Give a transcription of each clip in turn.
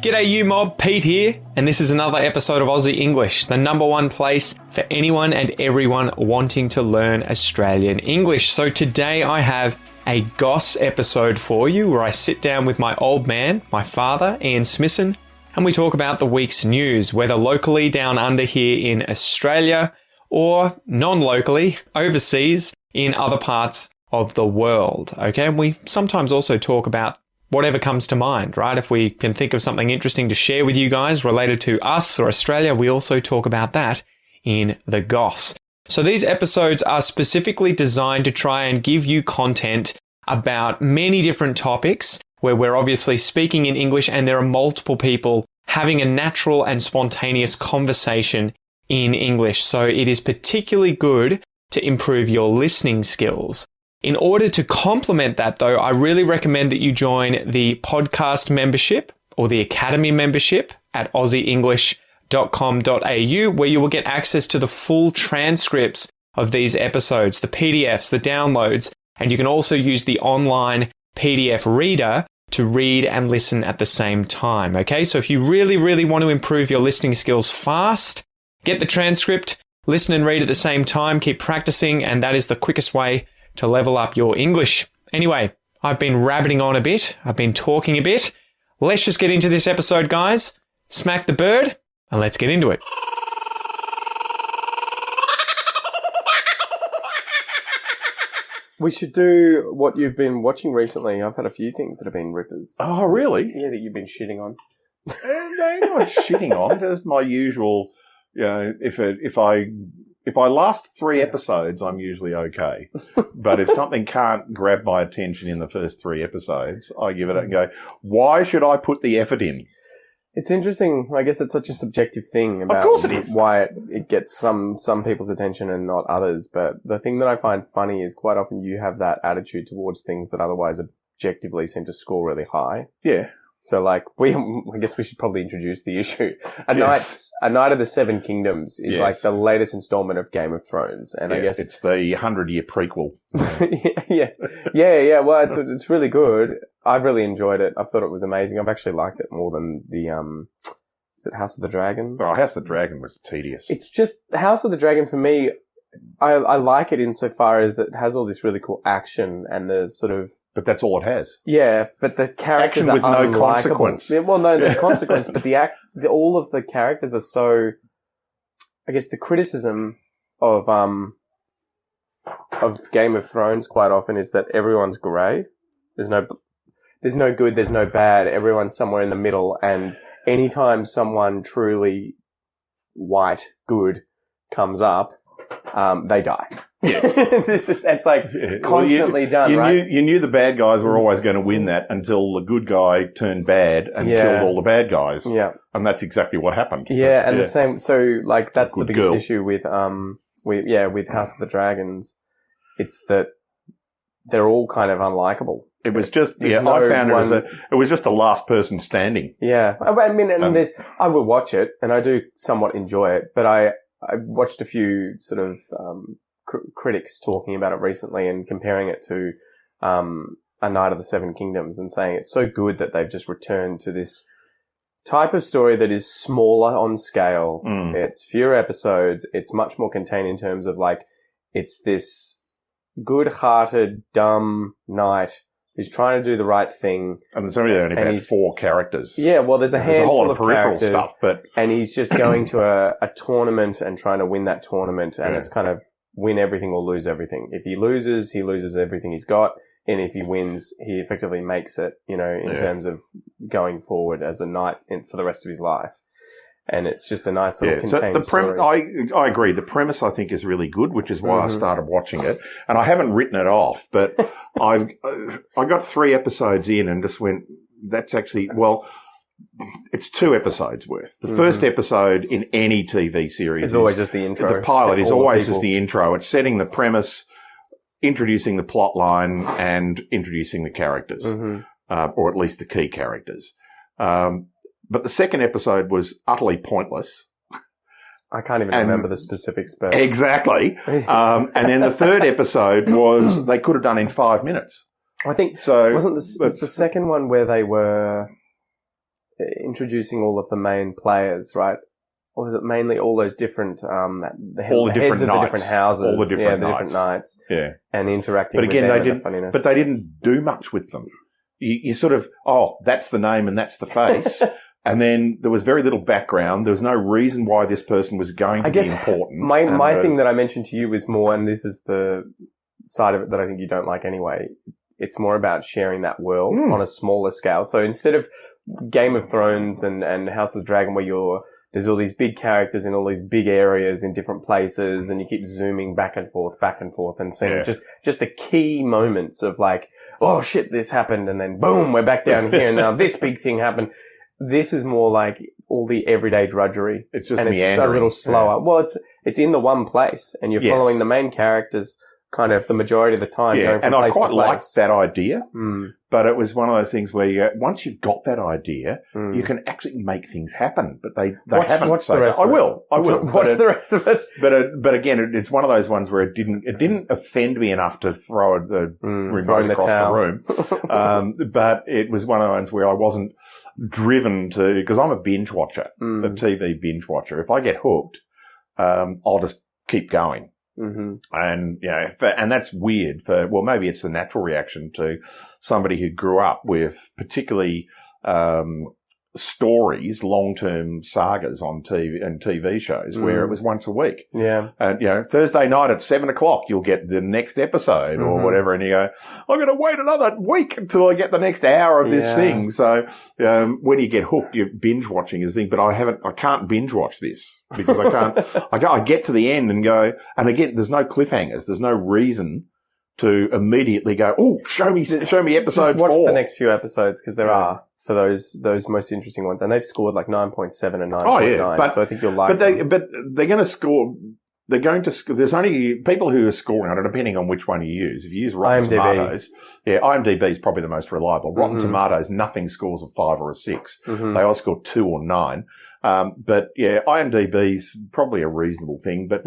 G'day you mob, Pete here, and this is another episode of Aussie English, the number one place for anyone and everyone wanting to learn Australian English. So today I have a Goss episode for you where I sit down with my old man, my father, Ian Smisson, and we talk about the week's news, whether locally down under here in Australia or non-locally overseas in other parts of the world. Okay, and we sometimes also talk about whatever comes to mind, right? If we can think of something interesting to share with you guys related to us or Australia, we also talk about that in the Goss. So these episodes are specifically designed to try and give you content about many different topics where we're obviously speaking in English and there are multiple people having a natural and spontaneous conversation in English. So it is particularly good to improve your listening skills. In order to complement that, though, I really recommend that you join the podcast membership or the academy membership at aussieenglish.com.au, where you will get access to the full transcripts of these episodes, the PDFs, the downloads, and you can also use the online PDF reader to read and listen at the same time. Okay, so if you really, really want to improve your listening skills fast, get the transcript, listen and read at the same time, keep practicing, and that is the quickest way to level up your English. Anyway, I've been rabbiting on a bit. I've been talking a bit. Let's just get into this episode, guys. Smack the bird, and let's get into it. We should do what you've been watching recently. I've had a few things that have been rippers. Oh, really? Yeah, that you've been shitting on. No, not shitting on it. It's my usual, you know, if I last 3 episodes, I'm usually okay. But if something can't grab my attention in the first 3 episodes, I give it and go, why should I put the effort in? It's interesting. I guess it's such a subjective thing about Of course it is. Why it gets some people's attention and not others. But the thing that I find funny is quite often you have that attitude towards things that otherwise objectively seem to score really high. Yeah. So, like, I guess we should probably introduce the issue. A Night of the Seven Kingdoms is like the latest installment of Game of Thrones, and I guess it's the 100-year prequel. yeah. Well, it's really good. I've really enjoyed it. I thought it was amazing. I've actually liked it more than the is it House of the Dragon? Oh, House of the Dragon was tedious. It's just House of the Dragon for me. I like it insofar as it has all this really cool action and the sort of. But that's all it has. Yeah, but the characters action with are no consequence. Yeah, well, no, there's consequence, but all of the characters are so. I guess the criticism of Game of Thrones quite often is that everyone's grey. There's no good, there's no bad. Everyone's somewhere in the middle, and anytime someone truly white good comes up, they die. Yes. It's like constantly done, right? You knew the bad guys were always going to win that until the good guy turned bad and killed all the bad guys. Yeah. And that's exactly what happened. Yeah, and the same, so like that's the biggest issue with House of the Dragons. It's that they're all kind of unlikable. It was just, I found it was just a last person standing. Yeah. I mean, and I will watch it and I do somewhat enjoy it, but I watched a few sort of critics talking about it recently and comparing it to A Night of the Seven Kingdoms and saying it's so good that they've just returned to this type of story that is smaller on scale. It's fewer episodes. It's much more contained in terms of like it's this good-hearted, dumb knight who's trying to do the right thing. And there's only about 4 characters. Yeah, well, there's a handful whole lot of peripheral characters, stuff, and he's just going to a tournament and trying to win that tournament, and it's kind of win everything or lose everything. If he loses everything he's got, and if he wins, he effectively makes it, in terms of going forward as a knight for the rest of his life. And it's just a nice little contained story. I agree. The premise, I think, is really good, which is why I started watching it. And I haven't written it off, but I got 3 episodes in and just went, that's actually, it's 2 episodes worth. The first episode in any TV series is always just the intro. The pilot is always just the intro. It's setting the premise, introducing the plot line, and introducing the characters, or at least the key characters. But the second episode was utterly pointless. I can't even remember the specifics, but exactly. And then the third episode was they could have done in 5 minutes. I think so. Was the second one where they were introducing all of the main players, right? Or was it mainly all those different, all the heads different of knights, the different houses, all the different different knights, and interacting But again, with them they and didn't. the funniness. But they didn't do much with them. You sort of, that's the name and that's the face. And then there was very little background. There was no reason why this person was going to be important. My thing that I mentioned to you was more, and this is the side of it that I think you don't like anyway, it's more about sharing that world on a smaller scale. So instead of Game of Thrones and House of the Dragon where there's all these big characters in all these big areas in different places and you keep zooming back and forth and seeing just the key moments of like, oh shit, this happened and then boom, we're back down here and now this big thing happened. This is more like all the everyday drudgery. It's just and meandering. It's a little slower. Yeah. Well, it's in the one place and you're following the main characters kind of the majority of the time going from place to place. And I quite liked that idea, but it was one of those things where once you've got that idea, you can actually make things happen, but they haven't. Watch the rest of it. I will. Watch the rest of it. But again, it's one of those ones where it didn't offend me enough to throw the remote across the room. But it was one of those where I wasn't driven to, because I'm a binge watcher, a TV binge watcher. If I get hooked, I'll just keep going. Mm-hmm. And, and that's weird maybe it's the natural reaction to somebody who grew up with particularly, stories, long-term sagas on TV and TV shows where it was once a week. Yeah. And, Thursday night at 7:00, you'll get the next episode or whatever. And you go, I'm going to wait another week until I get the next hour of this thing. So, when you get hooked, you're binge watching is the thing, but I can't binge watch this because I get to the end and go, and again, there's no cliffhangers. There's no reason to immediately go, show me episode just watch 4. the next few episodes because there are for those most interesting ones, and they've scored like 9.7 and 9.9. So I think you'll like. But they're going to score. They're going to. There's only people who are scoring on it, depending on which one you use. If you use Rotten Tomatoes, IMDb is probably the most reliable. Rotten Tomatoes, nothing scores a 5 or a 6. They all score 2 or 9. But IMDb's probably a reasonable thing, but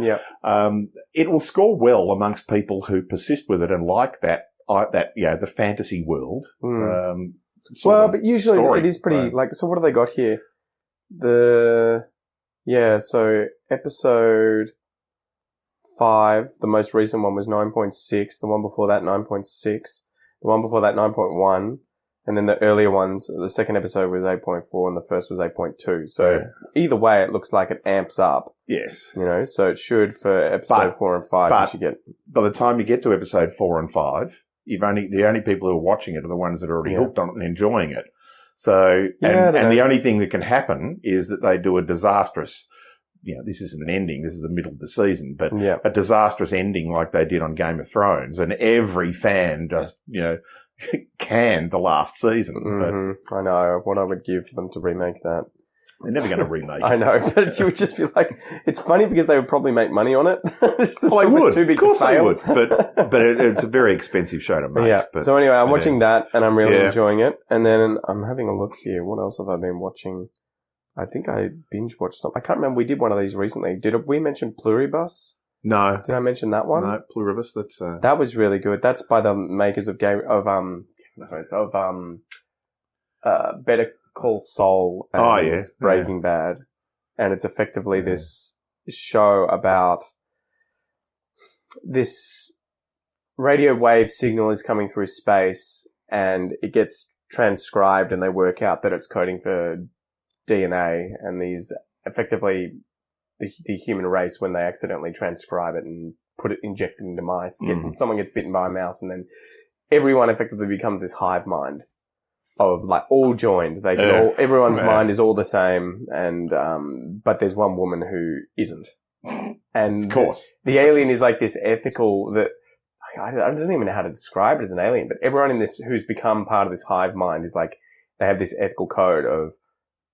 it will score well amongst people who persist with it and like that the fantasy world. But usually story, it is pretty so what have they got here? So episode 5, the most recent one was 9.6, the one before that 9.6, the one before that 9.1. And then the earlier ones, the second episode was 8.4 and the first was 8.2. So either way, it looks like it amps up. Yes. So it should for episode 4 and 5. But you should get. By the time you get to episode 4 and 5, the only people who are watching it are the ones that are already hooked on it and enjoying it. So, and the only thing that can happen is that they do a disastrous, this isn't an ending, this is the middle of the season, but a disastrous ending like they did on Game of Thrones, and every fan just, canned the last season. But I know what I would give for them to remake that. They're never going to remake it. I know, but you would just be like, it's funny because they would probably make money on it. They would. Too big of course to fail. They would. But it's a very expensive show to make. Yeah. But, so anyway, I'm watching that and I'm really enjoying it. And then I'm having a look here. What else have I been watching? I think I binge watched something. I can't remember. We did one of these recently. Did we mention Pluribus? No. Did I mention that one? No, Pluribus. That was really good. That's by the makers of Better Call Saul and Breaking Bad. And it's effectively this show about this radio wave signal is coming through space and it gets transcribed and they work out that it's coding for DNA, and these effectively the human race, when they accidentally transcribe it and inject it into mice, someone gets bitten by a mouse, and then everyone effectively becomes this hive mind of like all joined. They can everyone's mind is all the same, and but there's one woman who isn't. And of course, the alien is like this ethical that I don't even know how to describe it as an alien, but everyone in this who's become part of this hive mind is like they have this ethical code of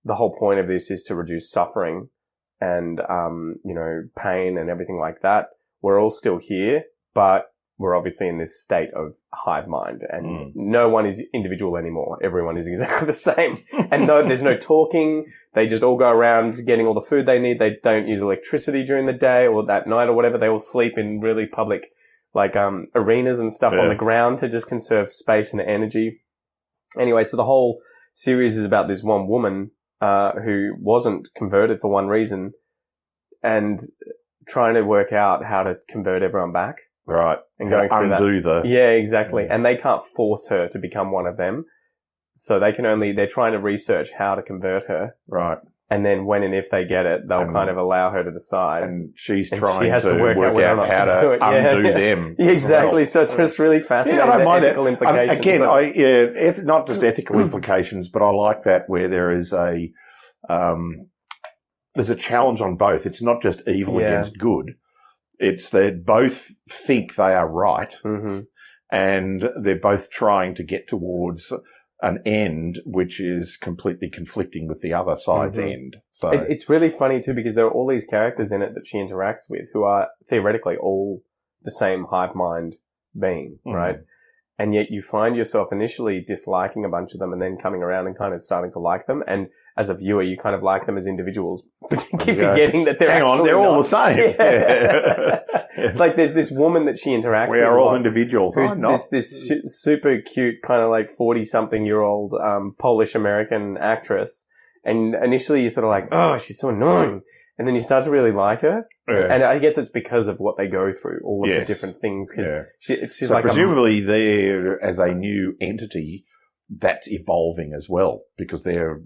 the whole point of this is to reduce suffering and pain and everything like that. We're all still here, but we're obviously in this state of hive mind, and no one is individual anymore. Everyone is exactly the same. And there's no talking. They just all go around getting all the food they need. They don't use electricity during the day or at night or whatever. They all sleep in really public, arenas and stuff on the ground to just conserve space and energy. Anyway, so the whole series is about this one woman who wasn't converted for one reason and trying to work out how to convert everyone back. Right. And going through undo that. Yeah, exactly. And they can't force her to become one of them. So they're trying to research how to convert her. Right. And then when and if they get it, they'll kind of allow her to decide. And she's trying has to work out how to undo them. Yeah, exactly. So it's just really fascinating, I don't mind ethical implications. Again, not just ethical implications, but I like that where there is there's a challenge on both. It's not just evil against good. It's that both think they are right, and they're both trying to get towards an end which is completely conflicting with the other side's end. So it's really funny too because there are all these characters in it that she interacts with who are theoretically all the same hive mind being, right? And yet you find yourself initially disliking a bunch of them and then coming around and kind of starting to like them. And as a viewer, you kind of like them as individuals, but you keep forgetting that they're all the same. Yeah. Like there's this woman that she interacts with. We are all individuals. Who's this super cute kind of like 40-something-year-old Polish American actress. And initially you're sort of like, oh, she's so annoying. And then you start to really like her. Yeah. And I guess it's because of what they go through, all of the different things. Because it's just so like presumably they're, as a new entity, that's evolving as well. Because they're,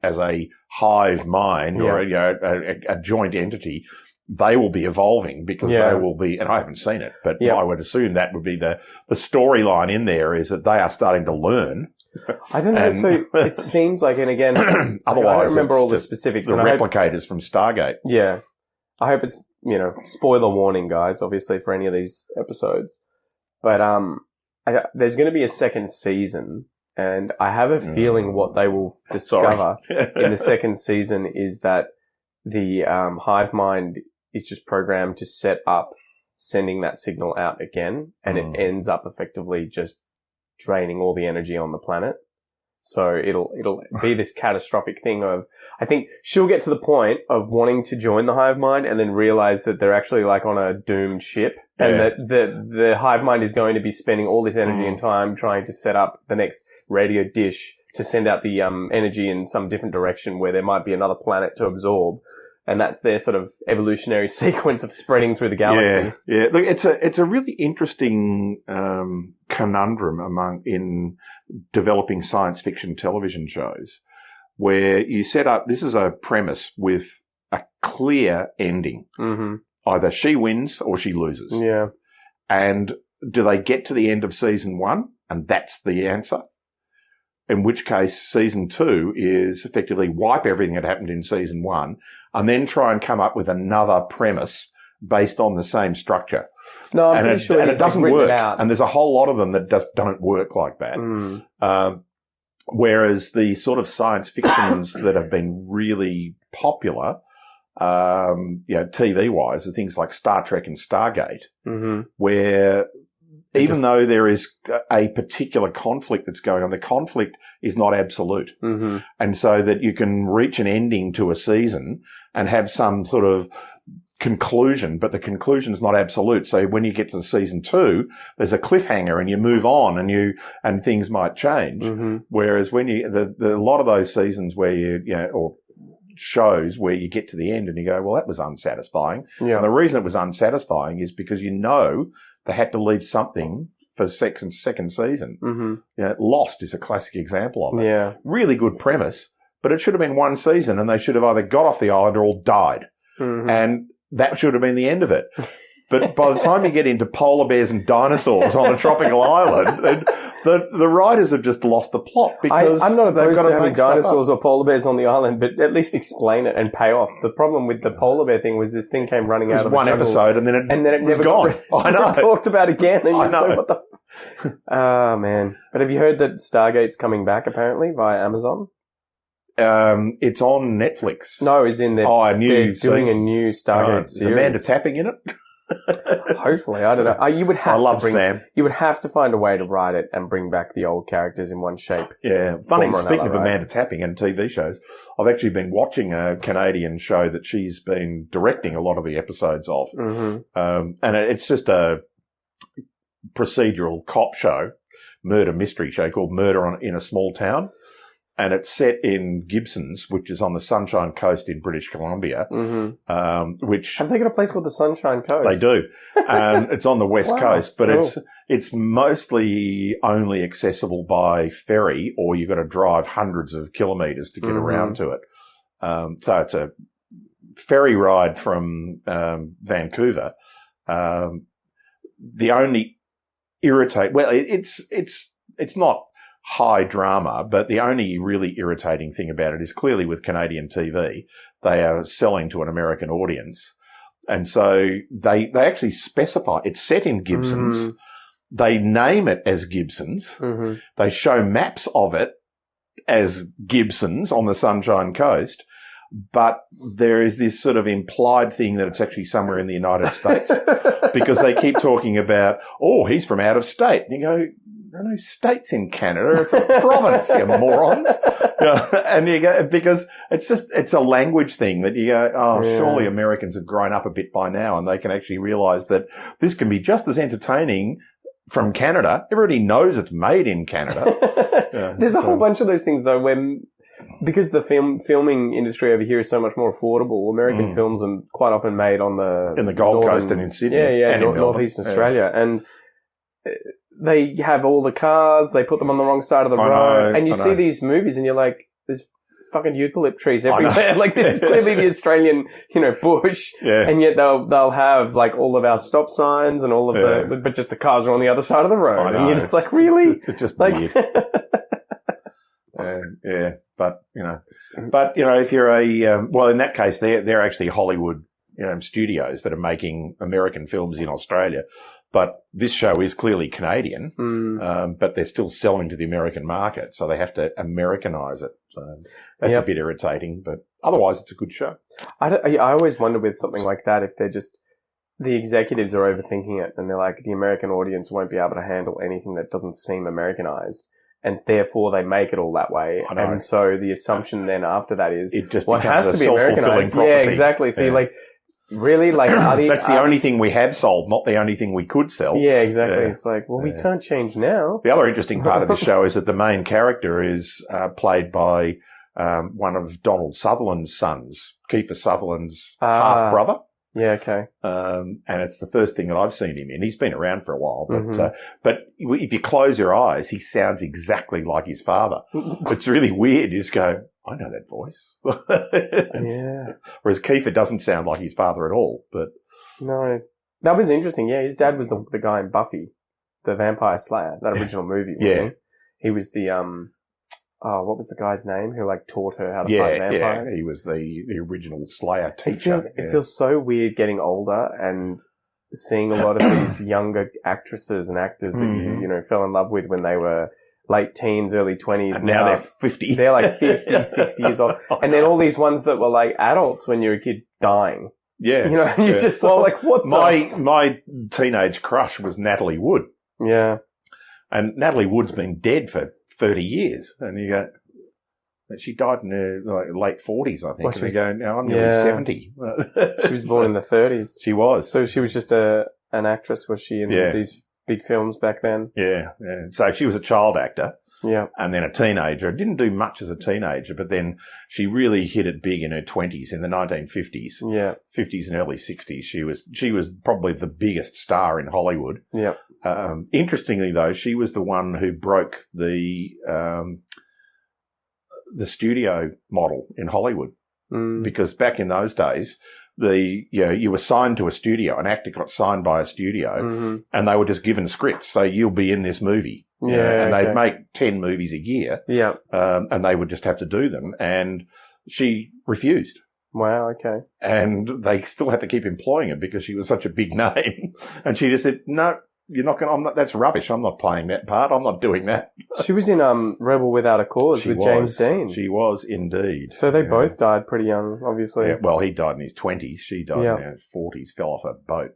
as a hive mind or, a joint entity, they will be evolving because they will be, and I haven't seen it, but I would assume that would be the storyline in there is that they are starting to learn. I don't know. So it seems like, and again, otherwise, I don't remember all the specifics. The replicators from Stargate. Yeah. I hope it's, spoiler warning, guys, obviously, for any of these episodes. But there's going to be a second season, and I have a feeling what they will discover in the second season is that the hive mind is just programmed to set up sending that signal out again, and it ends up effectively just draining all the energy on the planet. So it'll be this catastrophic thing of, I think she'll get to the point of wanting to join the hive mind and then realize that they're actually like on a doomed ship and that the hive mind is going to be spending all this energy and time trying to set up the next radio dish to send out the energy in some different direction where there might be another planet to absorb. And that's their sort of evolutionary sequence of spreading through the galaxy. Yeah. Look, it's a really interesting conundrum in developing science fiction television shows where you set up, this is a premise with a clear ending. Mm-hmm. Either she wins or she loses. Yeah. And do they get to the end of season 1 and that's the answer? In which case season 2 is effectively wipe everything that happened in season 1 and then try and come up with another premise based on the same structure. No, I'm pretty sure it doesn't work. And there's a whole lot of them that just don't work like that. Whereas the sort of science fictions that have been really popular, TV-wise, are things like Star Trek and Stargate, where even though there is a particular conflict that's going on, the conflict is not absolute. And so that you can reach an ending to a season and have some sort of conclusion, but the conclusion is not absolute. So when you get to season 2, there's a cliffhanger and you move on and things might change. Whereas when a lot of those seasons where or shows where you get to the end and you go, well, that was unsatisfying. Yeah. And the reason it was unsatisfying is because they had to leave something for second season. Lost is a classic example of it. Yeah. Really good premise, but it should have been one season and they should have either got off the island or all died. And that should have been the end of it. But by the time you get into polar bears and dinosaurs on a tropical island, the writers have just lost the plot because I'm not opposed to having dinosaurs or polar bears on the island, but at least explain it and pay off. The problem with the polar bear thing was this thing came running out of the one jungle, episode and then it was never gone. I know. Talked about again, and you're like, what the? Oh man! But have you heard that Stargate's coming back apparently via Amazon? It's on Netflix. No, is in there. They're doing a new Stargate series. Is Amanda Tapping in it? Hopefully, I don't know. You would have Sam. You would have to find a way to write it and bring back the old characters in one shape. Yeah, funny. Speaking of Amanda Tapping and TV shows, I've actually been watching a Canadian show that she's been directing a lot of the episodes of, and it's just a procedural cop show, murder mystery show called Murder in a Small Town. and it's set in Gibsons, which is on the Sunshine Coast in British Columbia. Which have they got a place called the Sunshine Coast? they do. It's on the west coast, but cool. it's mostly only accessible by ferry, or you've got to drive hundreds of kilometres to get around to it. So it's a ferry ride from Vancouver. The only it's not high drama, but the only really irritating thing about it is clearly with Canadian TV, they are selling to an American audience. And so they actually specify it's set in Gibsons. They name it as Gibsons. They show maps of it as Gibsons on the Sunshine Coast. But there is this sort of implied thing that it's actually somewhere in the United States because they keep talking about, oh, he's from out of state. And you go, there are no states in Canada. It's a province, you morons. And you go, because it's a language thing that you go, surely Americans have grown up a bit by now and they can actually realise that this can be just as entertaining from Canada. Everybody knows it's made in Canada. There's a whole bunch of those things, though, when... Because the filming industry over here is so much more affordable, American films are quite often made on in the Gold Coast and in Sydney. And northeast Australia. And they have all the cars, they put them on the wrong side of the road. And you see these movies and you're like, there's fucking eucalypt trees everywhere. Like, this is clearly the Australian, bush. Yeah. And yet they'll have like all of our stop signs and all of but just the cars are on the other side of the road. And you're just like, really? It's just weird. But if you're in that case, they're actually Hollywood, studios that are making American films in Australia. But this show is clearly Canadian, but they're still selling to the American market, so they have to Americanize it. So that's a bit irritating, but otherwise it's a good show. I always wonder with something like that if they're just the executives are overthinking it and they're like, the American audience won't be able to handle anything that doesn't seem Americanized. And therefore, they make it all that way. And so the assumption then after that is, it just has to be Americanized. Prophecy. Yeah, exactly. So you're like, really? Like, that's the only thing we have sold, not the only thing we could sell. Yeah, exactly. It's like, well, we can't change now. The other interesting part of the show is that the main character is played by one of Donald Sutherland's sons, Kiefer Sutherland's half-brother. Yeah, okay. And it's the first thing that I've seen him in. He's been around for a while, but if you close your eyes, he sounds exactly like his father. It's really weird. You just go, I know that voice. Whereas Kiefer doesn't sound like his father at all. But no, that was interesting. Yeah, his dad was the guy in Buffy, the Vampire Slayer, that original movie, wasn't he? He was the what was the guy's name who taught her how to fight vampires? Yeah, he was the original Slayer teacher. It feels so weird getting older and seeing a lot of these younger actresses and actors that you fell in love with when they were late teens, early 20s. And now they're 50. They're like 50, 60 years old. And then all these ones that were like adults when you were a kid dying. Yeah. And you're just like, what my teenage crush was Natalie Wood. Yeah. And Natalie Wood's been dead for 30 years. And you go, she died in her late 40s, I think. And you go, now I'm nearly 70. She was born in the 30s. She was. So she was just an actress, was she, in these big films back then? Yeah. So she was a child actor. Yeah. And then a teenager. Didn't do much as a teenager, but then she really hit it big in her 20s, in the 1950s. Yeah. 50s and early 60s. She was probably the biggest star in Hollywood. Yeah. Interestingly, though, she was the one who broke the studio model in Hollywood. Because back in those days, you were signed to a studio. An actor got signed by a studio, and they were just given scripts. So you'll be in this movie. And they'd make 10 movies a year. Yeah. And they would just have to do them. And she refused. Wow, okay. And they still had to keep employing her because she was such a big name. And she just said, no, you're not going to, that's rubbish. I'm not playing that part. I'm not doing that. She was in Rebel Without a Cause with James Dean. She was indeed. So they both died pretty young, obviously. Yeah, well, he died in his 20s. She died in her 40s, fell off a boat.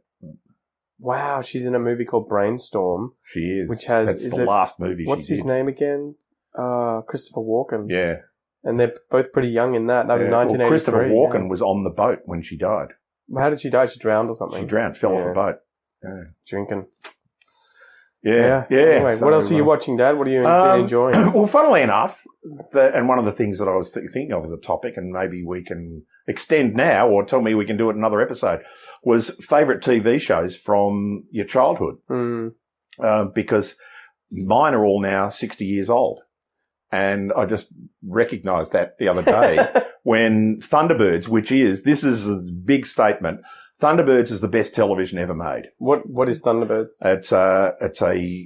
Wow, she's in a movie called Brainstorm. She is. Which has... That's the last movie she did. What's his name again? Christopher Walken. Yeah. And they're both pretty young in that. That was 1983. Well, Christopher Walken was on the boat when she died. How did she die? She drowned or something? She drowned, fell off a boat. Drinking. Yeah. Anyway, So, what else are you watching, Dad? What are you been enjoying? Well, funnily enough, and one of the things that I was thinking of as a topic, and maybe we can extend now, or tell me we can do it another episode, was favourite TV shows from your childhood. Because mine are all now 60 years old. And I just recognised that the other day when Thunderbirds, this is a big statement, Thunderbirds is the best television ever made. What is Thunderbirds? It's a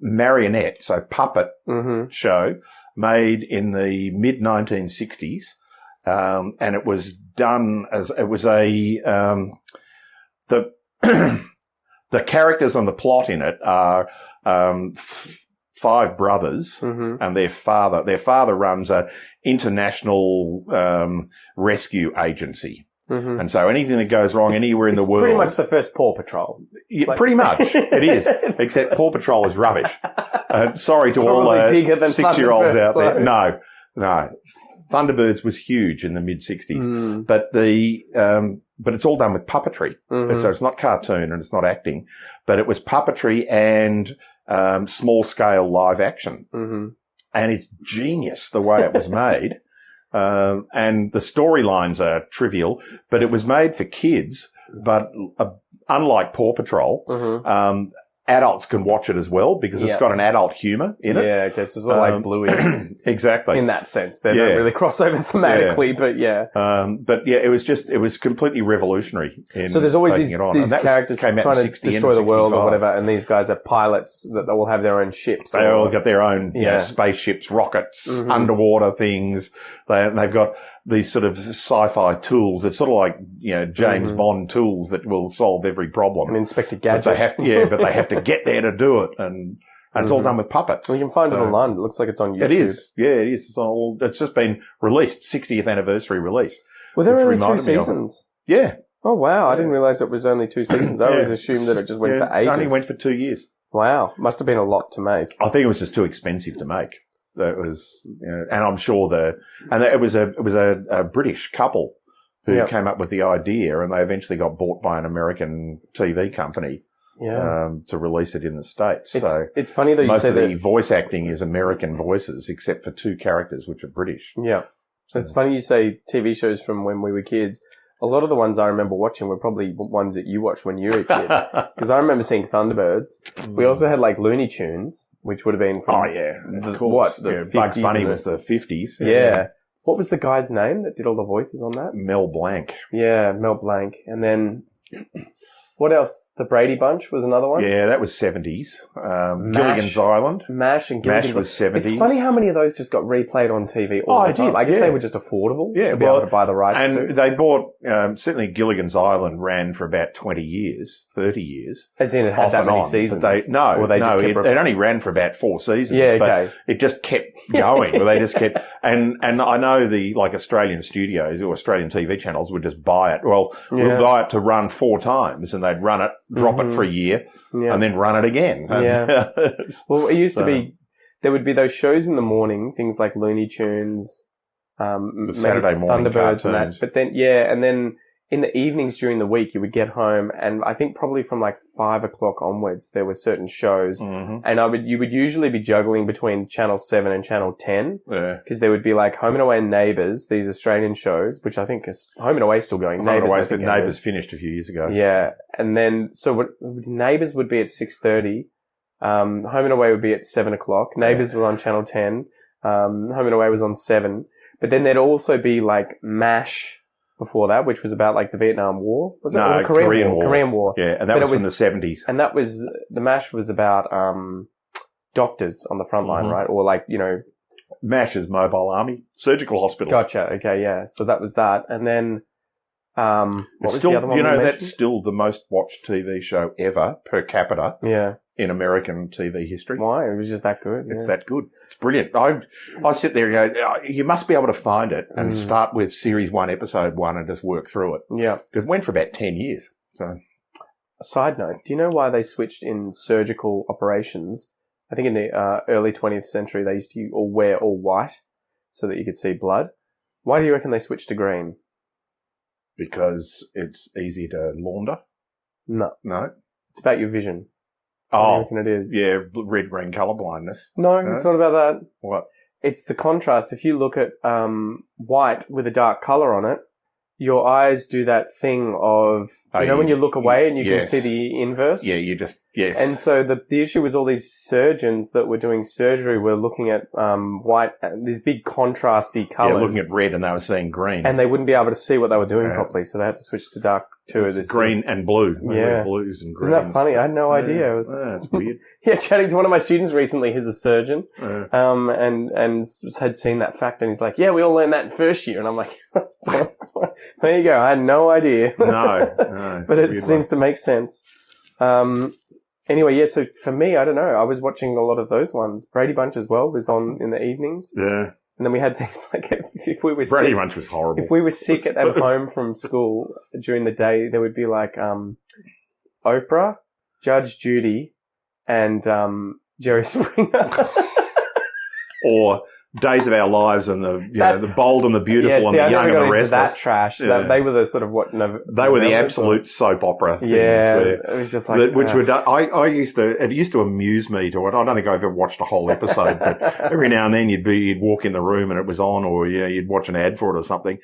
marionette, so puppet show made in the mid 1960s, and it was done as it was the characters on the plot in it are five brothers and their father. Their father runs a international rescue agency. And so anything that goes wrong anywhere in the world... pretty much the first Paw Patrol. Yeah, pretty much. It is. Except Paw Patrol is rubbish. Sorry to all the 6-year-olds out there. No. Thunderbirds was huge in the mid-60s. But it's all done with puppetry. So it's not cartoon and it's not acting. But it was puppetry and small-scale live action. And it's genius the way it was made. And the storylines are trivial, but it was made for kids. But unlike Paw Patrol, adults can watch it as well because it's got an adult humour in it. Yeah, okay, so it's like Bluey. Exactly. In that sense. They don't really cross over thematically, but yeah. It was completely revolutionary. So there's always these characters trying to destroy the world or whatever, and these guys are pilots that all have their own ships. They all got their own spaceships, rockets, underwater things. They've got these sort of sci-fi tools. It's sort of like, James Bond tools that will solve every problem. And Inspector Gadget. But they have to get there to do it. And it's all done with puppets. Well, you can find it online. It looks like it's on YouTube. It is. Yeah, it is. It's just been released, 60th anniversary release. Were there only 2 seasons? Yeah. Oh, wow. I didn't realise it was only 2 seasons. I always assumed that it just went for ages. It only went for 2 years. Wow. Must have been a lot to make. I think it was just too expensive to make. It was, and I'm sure it was a British couple who came up with the idea, and they eventually got bought by an American TV company to release it in the States. It's funny that you say that most of the voice acting is American voices, except for 2 characters which are British. Yeah, it's funny you say TV shows from when we were kids. A lot of the ones I remember watching were probably ones that you watched when you were a kid. Because I remember seeing Thunderbirds. We also had like Looney Tunes, which would have been from of course. The 50s. Bugs Bunny was the 50s. Yeah. What was the guy's name that did all the voices on that? Mel Blanc. Yeah, Mel Blanc. And then what else? The Brady Bunch was another one? Yeah, that was 70s. Gilligan's Island. MASH and Gilligan's MASH was 70s. It's funny how many of those just got replayed on TV all the time. I guess they were just affordable to be able to buy the rights to. And they bought, certainly Gilligan's Island ran for about 20 years, 30 years. As in it had that many seasons? It only ran for about 4 seasons. Yeah, but it just kept going. They just kept, and I know the Australian studios or Australian TV channels would just buy it. Well, we'll buy it to run 4 times, and they'd run it, drop it for a year, and then run it again. Yeah. Well, it used to be, there would be those shows in the morning, things like Looney Tunes, the Saturday morning Thunderbirds cartoons. and that. But then, and then in the evenings during the week, you would get home, and I think probably from like 5 o'clock onwards, there were certain shows, and you would usually be juggling between Channel 7 and Channel 10, because there would be like Home and Away and Neighbours, these Australian shows, which I think is Home and Away is still going. Neighbours finished a few years ago. Yeah, and then Neighbours would be at 6:30. Home and Away would be at 7 o'clock. Neighbours was on Channel 10. Home and Away was on 7. But then there'd also be like MASH before that, which was about like the Vietnam War. Was it? No, the Korean War. Yeah, and that was from the 70s. And that was, the MASH was about doctors on the front line, right? Or like, MASH is Mobile Army Surgical Hospital. Gotcha. Okay, yeah. So that was that. And then, what was the other one we mentioned? That's still the most watched TV show ever per capita. Yeah. In American TV history. Why? It was just that good. It's that good. It's brilliant. I sit there and go, you must be able to find it and start with Series 1, Episode 1 and just work through it. Yeah. Because it went for about 10 years. So, a side note, do you know why they switched in surgical operations? I think in the early 20th century, they used to wear all white so that you could see blood. Why do you reckon they switched to green? Because it's easy to launder? No. No? It's about your vision. What do Oh, you reckon it is? yeah, red-green colour blindness. No, it's not about that. What? It's the contrast. If you look at white with a dark colour on it, your eyes do that thing of, when you look away and you can see the inverse? Yeah, you just, yes. And so the issue was all these surgeons that were doing surgery were looking at white, these big contrasty colours. Yeah, looking at red and they were seeing green. And they wouldn't be able to see what they were doing properly, so they had to switch to dark to this. Green and blue. Yeah. Blues and greens. Isn't that funny? I had no idea. It was That's weird. Yeah, chatting to one of my students recently, he's a surgeon, and had seen that fact, and he's like, yeah, we all learned that in first year. And I'm like, there you go. I had no idea. No. But it seems to make sense. Anyway, yeah, so for me, I don't know. I was watching a lot of those ones. Brady Bunch as well was on in the evenings. Yeah. And then we had things like if we were Brady sick, Bunch was horrible. if we were sick at home from school during the day, there would be like Oprah, Judge Judy, and Jerry Springer. Or Days of Our Lives and the Bold and the Beautiful and the Young and the Restless. That trash. Yeah. They were the sort of they were the absolute soap opera things. Yeah, it was just like which were done. It used to amuse me to it. I don't think I've ever watched a whole episode, but every now and then you'd walk in the room and it was on, or you'd watch an ad for it or something,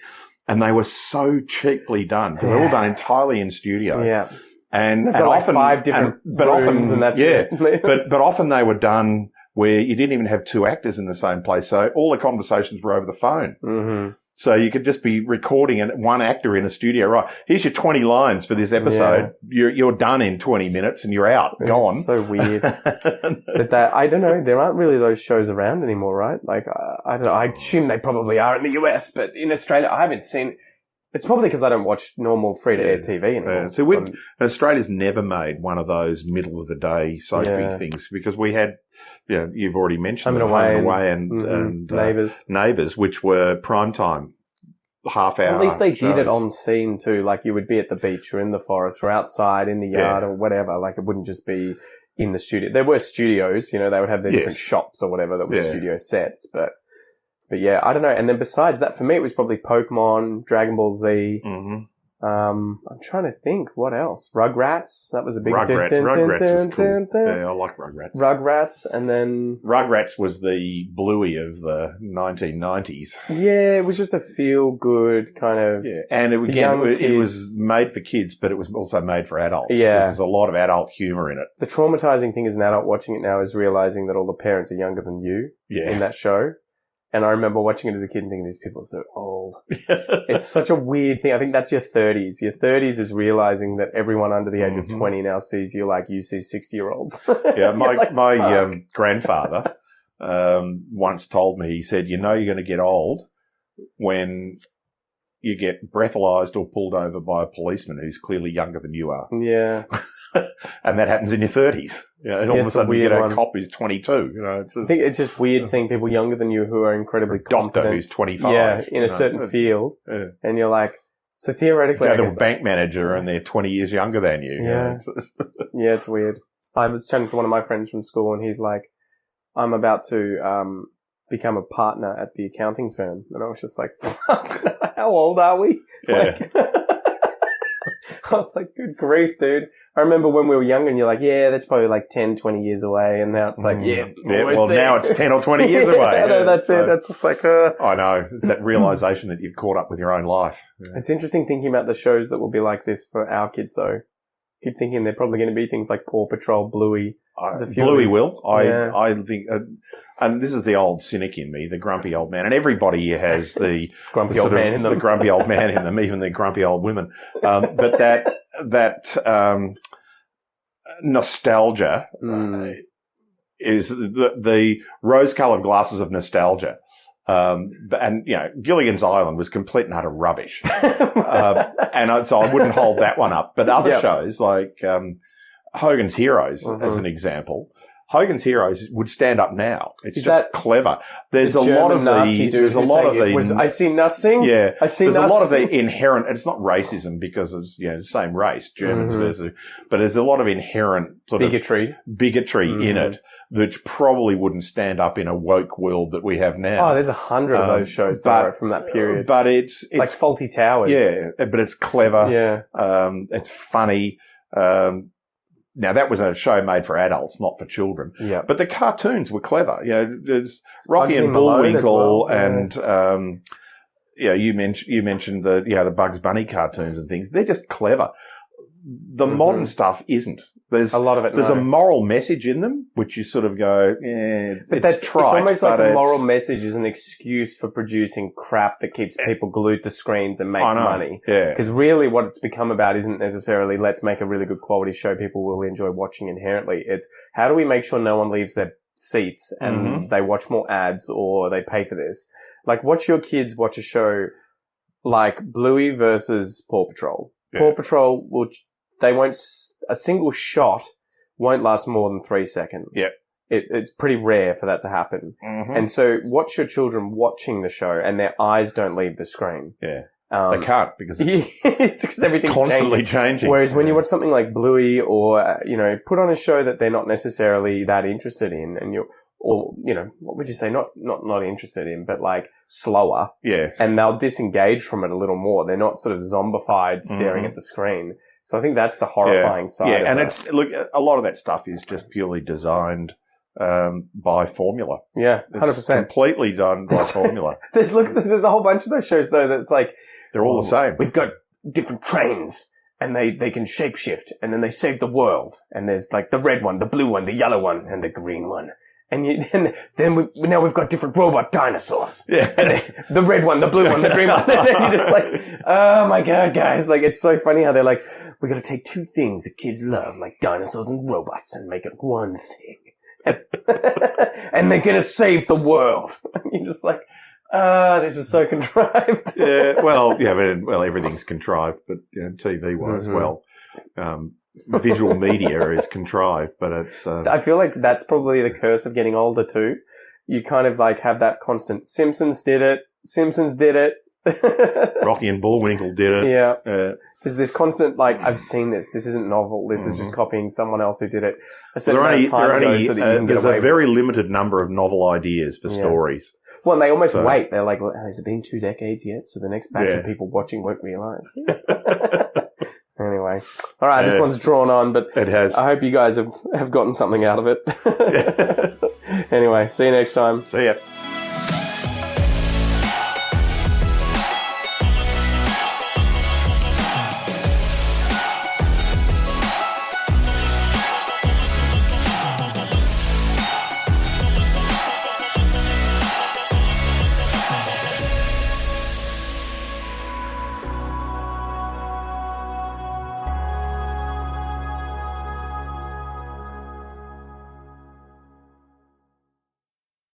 and they were so cheaply done because they're all done entirely in studio. Yeah, and often 5 different rooms, and that's it. but often they were done where you didn't even have 2 actors in the same place. So all the conversations were over the phone. Mm-hmm. So you could just be recording one actor in a studio. Right, here's your 20 lines for this episode. Yeah. You're done in 20 minutes and you're out, gone. It's so weird. But I don't know. There aren't really those shows around anymore, right? Like, I don't know. I assume they probably are in the US, but in Australia, I haven't seen. It's probably because I don't watch normal free-to-air TV anymore. So Australia's never made one of those middle-of-the-day soapy things because we had, you've already mentioned Home and Away and Neighbours, which were primetime half-hour. At least they shows. did it on scene too. Like you would be at the beach or in the forest or outside in the yard or whatever. Like it wouldn't just be in the studio. There were studios, they would have their different shops or whatever that were studio sets, but yeah, I don't know. And then besides that, for me, it was probably Pokemon, Dragon Ball Z. Mm-hmm. I'm trying to think what else. Rugrats. That was a big Rugrats was cool. Yeah, I like Rugrats. Rugrats, and then Rugrats was the Bluey of the 1990s. Yeah, it was just a feel good kind of. Yeah, and it was made for kids, but it was also made for adults. Yeah, there's a lot of adult humor in it. The traumatizing thing as an adult watching it now is realizing that all the parents are younger than you in that show. And I remember watching it as a kid and thinking, these people are so old. It's such a weird thing. I think that's your 30s. Your 30s is realizing that everyone under the age of 20 now sees you like you see 60-year-olds. Yeah, my grandfather once told me, he said, you're going to get old when you get breathalyzed or pulled over by a policeman who's clearly younger than you are. Yeah. And that happens in your 30s. And all of a sudden you get a cop who's 22. I think it's just weird seeing people younger than you who are incredibly competent. Doctor who's 25. Yeah, in a certain field. Yeah. And you're like, so theoretically... You go to a bank manager and they're 20 years younger than you. Yeah. Yeah, it's weird. I was chatting to one of my friends from school and he's like, I'm about to become a partner at the accounting firm. And I was just like, fuck, how old are we? Yeah. I was like, good grief, dude. I remember when we were younger and you're like, yeah, that's probably like 10, 20 years away. And now it's like, now it's 10 or 20 years away. No, that's it. That's just like, I know. It's that realization that you've caught up with your own life. Yeah. It's interesting thinking about the shows that will be like this for our kids, though. Keep thinking they're probably going to be things like Paw Patrol, Bluey. Bluey will. I think, and this is the old cynic in me, the grumpy old man. And everybody here has the grumpy old man in them. The grumpy old man in them, even the grumpy old women. But that nostalgia is the rose-coloured glasses of nostalgia. And Gilligan's Island was complete and utter rubbish. And so I wouldn't hold that one up. But other shows like Hogan's Heroes, as an example, Hogan's Heroes would stand up now. It's just clever. There's a lot of I see nothing. Yeah, I see there's nothing. a lot of the inherent. It's not racism because it's the same race, Germans versus, but there's a lot of inherent sort bigotry in it, which probably wouldn't stand up in a woke world that we have now. Oh, there's 100 of those shows from that period. But it's like Faulty Towers. Yeah, but it's clever. Yeah, it's funny. now that was a show made for adults, not for children. Yeah. But the cartoons were clever. You know, there's Rocky Bugsy and Malone as Bullwinkle well. and, you mentioned the Bugs Bunny cartoons and things. They're just clever. The modern stuff isn't. There's a lot of it. There's a moral message in them, which you sort of go, but it's trite. It's almost like but the moral message is an excuse for producing crap that keeps people glued to screens and makes money. Yeah. Because really what it's become about isn't necessarily let's make a really good quality show people will enjoy watching inherently. It's how do we make sure no one leaves their seats and they watch more ads or they pay for this. Like watch your kids watch a show like Bluey versus Paw Patrol. Yeah. Paw Patrol a single shot won't last more than 3 seconds. Yeah. It's pretty rare for that to happen. And so watch your children watching the show and their eyes don't leave the screen. Yeah. They can't because it's because everything's constantly changing. Whereas when you watch something like Bluey or, put on a show that they're not necessarily that interested in and what would you say? Not interested in, but like slower. Yeah. And they'll disengage from it a little more. They're not sort of zombified staring at the screen. So I think that's the horrifying side. Yeah, of and that. a lot of that stuff is just purely designed by formula. Yeah, 100%. It's completely done by formula. There's a whole bunch of those shows though that's like they're all the same. We've got different trains and they can shapeshift and then they save the world. And there's like the red one, the blue one, the yellow one, and the green one. And then now we've got different robot dinosaurs. Yeah. And the red one, the blue one, the green one. And you're just like, oh my God, guys. Like, it's so funny how they're like, we got to take two things the kids love, like dinosaurs and robots, and make it one thing. And they're going to save the world. And you're just like, this is so contrived. Well, everything's contrived, but TV-wise, well, visual media is contrived, but it's... I feel like that's probably the curse of getting older too. You kind of like have that constant, Simpsons did it. Rocky and Bullwinkle did it. Yeah. There's this constant, like, I've seen this. This isn't novel. This is just copying someone else who did it a certain amount of time ago so that you can get there's away a very limited number of novel ideas for stories. Well, and they almost wait. They're like, has it been 2 decades yet? So the next batch of people watching won't realise. Anyway. All right, this one's drawn on, but it has. I hope you guys have gotten something out of it. Anyway, see you next time. See ya.